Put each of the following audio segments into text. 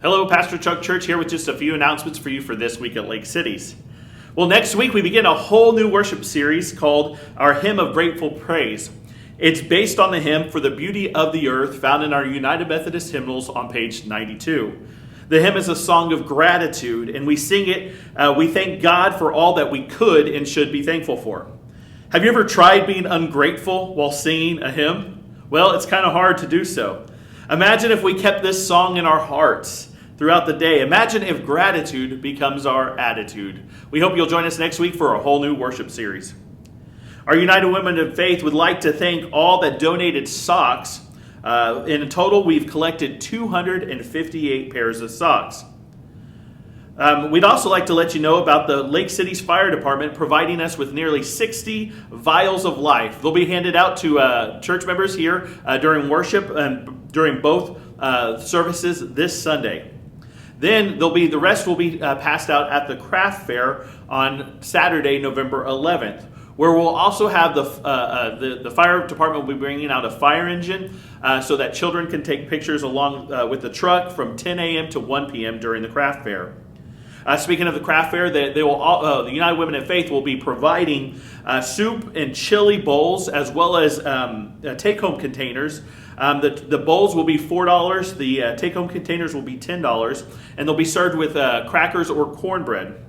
Hello, Pastor Chuck Church here with just a few announcements for you for this week at Lake Cities. Well, next week we begin a whole new worship series called Our Hymn of Grateful Praise. It's based on the hymn For the Beauty of the Earth found in our United Methodist hymnals on page 92. The hymn is a song of gratitude, and we sing it, we thank God for all that we could and should be thankful for. Have you ever tried being ungrateful while singing a hymn? Well, it's kind of hard to do so. Imagine if we kept this song in our hearts throughout the day. Imagine if gratitude becomes our attitude. We hope you'll join us next week for a whole new worship series. Our United Women of Faith would like to thank all that donated socks. In total, we've collected 258 pairs of socks. We'd also like to let you know about the Lake Cities Fire Department providing us with nearly 60 vials of life. They'll be handed out to church members here during worship and during both services this Sunday. Then the rest will be passed out at the craft fair on Saturday, November 11th, where we'll also have the fire department will be bringing out a fire engine so that children can take pictures along with the truck from 10 a.m. to 1 p.m. during the craft fair. Speaking of the craft fair, the United Women of Faith will be providing soup and chili bowls as well as take-home containers. The bowls will be $4. The take-home containers will be $10, and they'll be served with crackers or cornbread.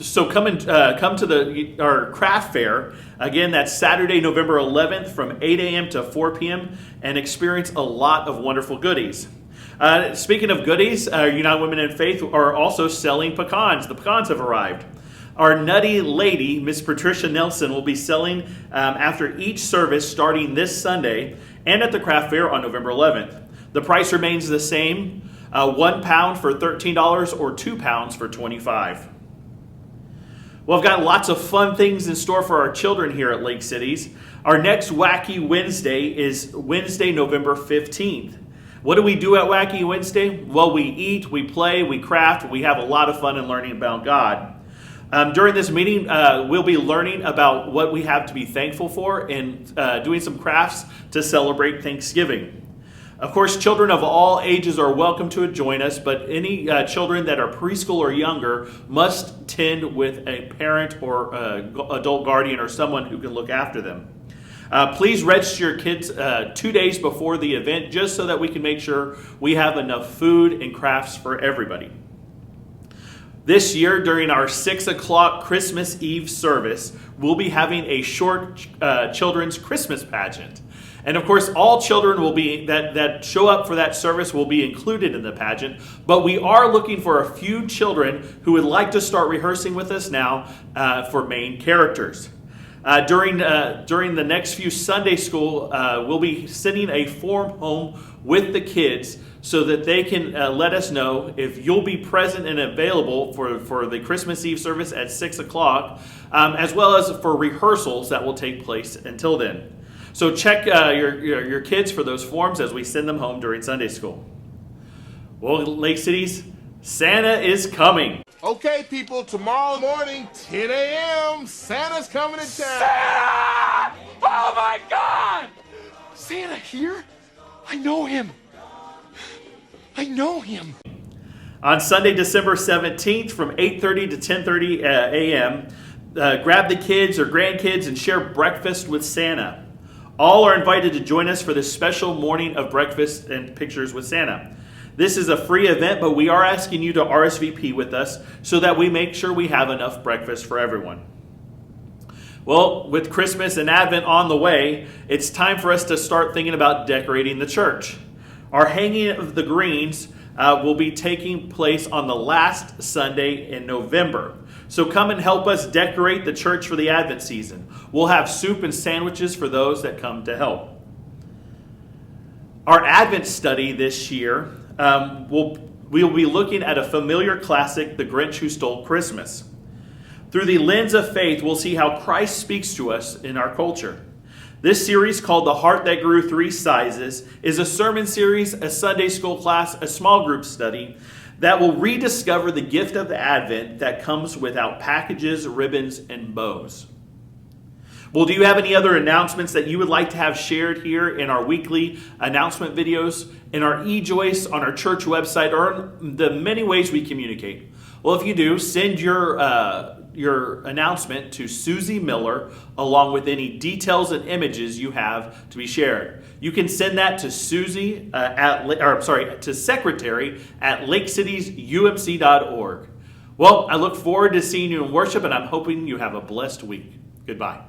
So come to our craft fair. Again, that's Saturday, November 11th from 8 a.m. to 4 p.m. and experience a lot of wonderful goodies. Speaking of goodies, United Women in Faith are also selling pecans. The pecans have arrived. Our nutty lady, Miss Patricia Nelson, will be selling after each service starting this Sunday and at the craft fair on November 11th. The price remains the same, 1 pound for $13 or 2 pounds for $25. Well, I've got lots of fun things in store for our children here at Lake Cities. Our next Wacky Wednesday is Wednesday, November 15th. What do we do at Wacky Wednesday? Well, we eat, we play, we craft, we have a lot of fun in learning about God. During this meeting, we'll be learning about what we have to be thankful for and doing some crafts to celebrate Thanksgiving. Of course, children of all ages are welcome to join us, but any children that are preschool or younger must tend with a parent or adult guardian or someone who can look after them. Please register your kids 2 days before the event just so that we can make sure we have enough food and crafts for everybody. This year, during our 6 o'clock Christmas Eve service, we'll be having a short children's Christmas pageant. And of course, all children will be that show up for that service will be included in the pageant. But we are looking for a few children who would like to start rehearsing with us now for main characters. During the next few Sunday school, we'll be sending a form home with the kids so that they can let us know if you'll be present and available for the Christmas Eve service at 6 o'clock, as well as for rehearsals that will take place until then. So check your kids for those forms as we send them home during Sunday school. Well, Lake Cities, Santa is coming. Okay, people, tomorrow morning, 10 a.m., Santa's coming to town. Santa! Oh, my God! Santa here? I know him. On Sunday, December 17th from 8:30 to 10:30 a.m., grab the kids or grandkids and share breakfast with Santa. All are invited to join us for this special morning of breakfast and pictures with Santa. This is a free event, but we are asking you to RSVP with us so that we make sure we have enough breakfast for everyone. Well, with Christmas and Advent on the way, it's time for us to start thinking about decorating the church. Our hanging of the greens will be taking place on the last Sunday in November. So come and help us decorate the church for the Advent season. We'll have soup and sandwiches for those that come to help. Our Advent study this year, we'll be looking at a familiar classic, The Grinch Who Stole Christmas. Through the lens of faith, we'll see how Christ speaks to us in our culture. This series, called The Heart That Grew 3 Sizes, is a sermon series, a Sunday school class, a small group study that will rediscover the gift of the Advent that comes without packages, ribbons, and bows. Well, do you have any other announcements that you would like to have shared here in our weekly announcement videos, in our eJoyce, on our church website, or in the many ways we communicate? Well, if you do, send your announcement to Susie Miller along with any details and images you have to be shared. You can send that to to secretary@lakecitiesumc.org. Well, I look forward to seeing you in worship, and I'm hoping you have a blessed week. Goodbye.